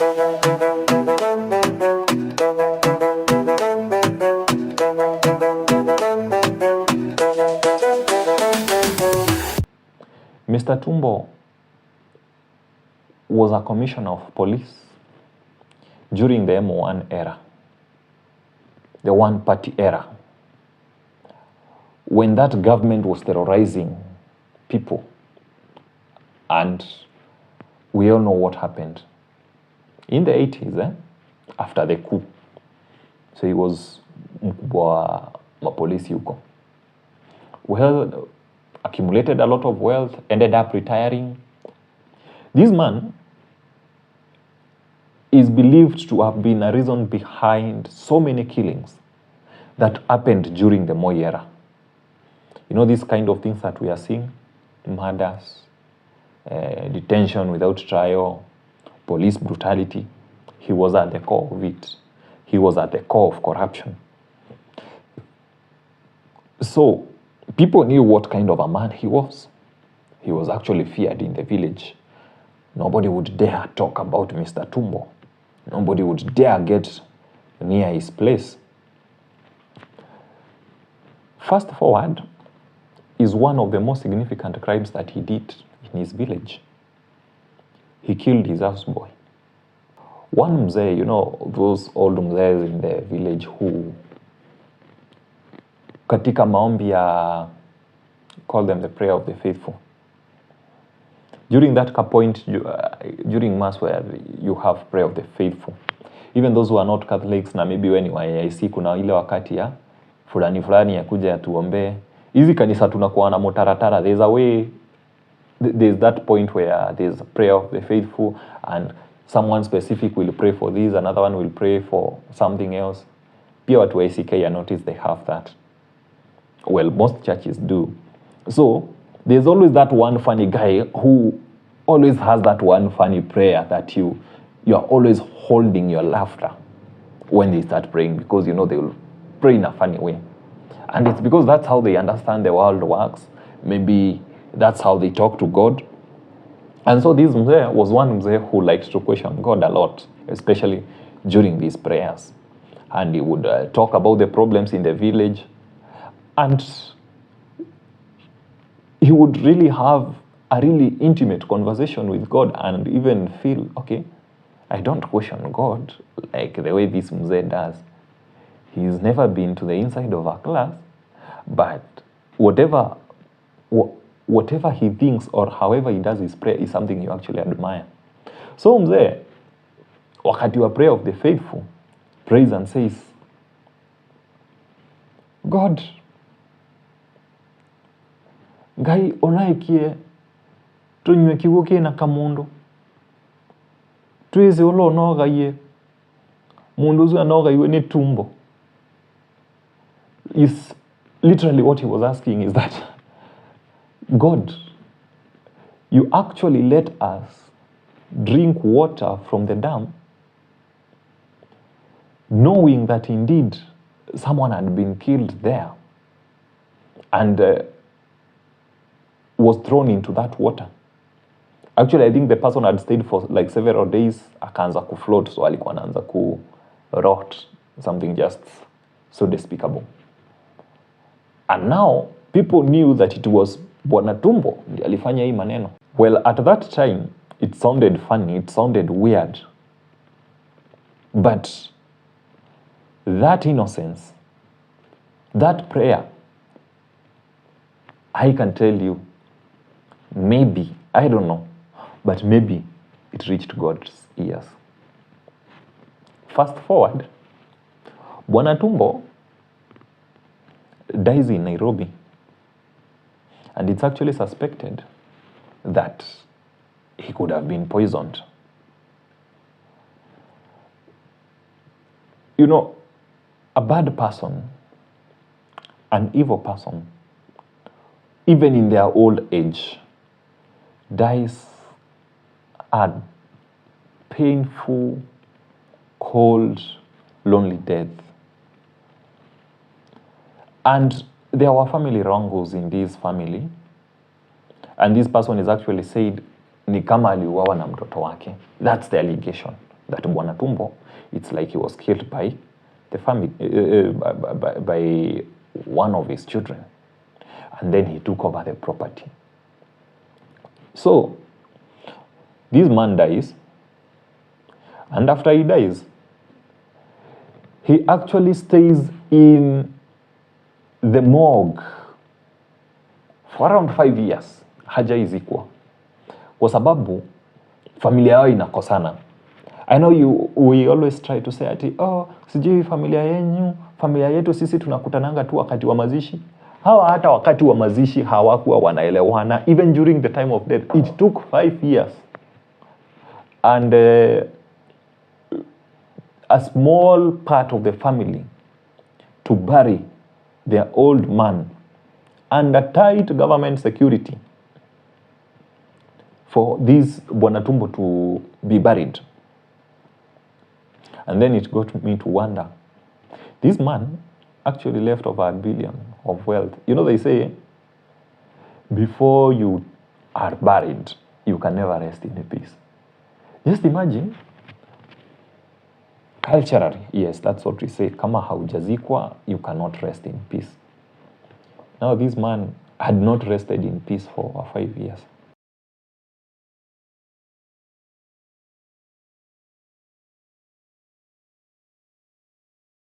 Mr. Tumbo was a commissioner of police during the M1 era, the one-party era, when that government was terrorizing people. And we all know what happened in the 80s, after the coup. So he was mkubwa wa polisi huko. Well, accumulated a lot of wealth, ended up retiring. This man is believed to have been a reason behind so many killings that happened during the Moi era. You know, these kind of things that we are seeing, murders, detention without trial, police brutality. He was at the core of it. He was at the core of corruption. So people knew what kind of a man he was. He was actually feared in the village. Nobody would dare talk about Mr. Tumbo. Nobody would dare get near his place. Fast forward is one of the most significant crimes that he did in his village. He killed his houseboy. One mzee, you know, those old mzees in the village who, katika maombi ya, call them the prayer of the faithful. During that point, during Mass where you have prayer of the faithful, even those who are not Catholics, na maybe when you are AIC, kuna ile wakati ya fulani ya kuja tuombe. Hizi kanisa tunakuwa na motaratara. There's a way, there's that point where there's a prayer of the faithful and someone specific will pray for this, another one will pray for something else. Pia watu wa ACK, I notice they have that. Well, most churches do. So there's always that one funny guy who always has that one funny prayer that you are always holding your laughter when they start praying, because you know they will pray in a funny way. And it's because that's how they understand the world works. Maybe that's how they talk to God. And so this mzee was one mzee who liked to question God a lot, especially during these prayers. And he would talk about the problems in the village. And he would really have a really intimate conversation with God and even feel, okay, I don't question God like the way this mzee does. He's never been to the inside of a class, but whatever he thinks or however he does his prayer is something you actually admire. So mzee, wakati wa prayer of the faithful, prays and says, God, Ngai onaikie tunywe kigoke na kamundu. Tuize olo nogaye. Mundu zu anogaiwe ni tumbo. Is literally what he was asking is that, God, you actually let us drink water from the dam, knowing that indeed someone had been killed there and was thrown into that water. Actually, I think the person had stayed for like several days, akaanza kufloat, so alikuwa anaanza ku rot, something just so despicable. And now people knew that it was Bwana Tumbo ndiye alifanya hii maneno. Well, at that time it sounded funny, it sounded weird. But that innocence, that prayer, I can tell you, maybe, I don't know, but maybe it reached God's ears. Fast forward, Bwana Tumbo dies in Nairobi. And it's actually suspected that he could have been poisoned. You know, a bad person, an evil person, even in their old age, dies a painful, cold, lonely death. And there were family wrangles in this family. And this person is actually said, ni kama aliuawa na mtoto wake. That's the allegation. that Bwana Tumbo, it's like he was killed by the family, by one of his children. And then he took over the property. So, this man dies, and after he dies, he actually stays in the morgue for around 5 years. Hajaizikwa. Kwa sababu familia yao inakosana. I know we always try to say ati, sijui familia yetu sisi tunakutananga tu wakati wa mazishi. Hawa hata wakati wa mazishi hawakuwa wanaelewana. Even during the time of death, it took 5 years. And a small part of the family to bury their old man under tight government security for this Bwana Tumbo to be buried. And then it got me to wonder, this man actually left over $1 billion of wealth. You know, they say, before you are buried, you can never rest in peace. Just imagine, culturally, yes, that's what we say, kama haujazikwa, you cannot rest in peace. Now this man had not rested in peace for over 5 years.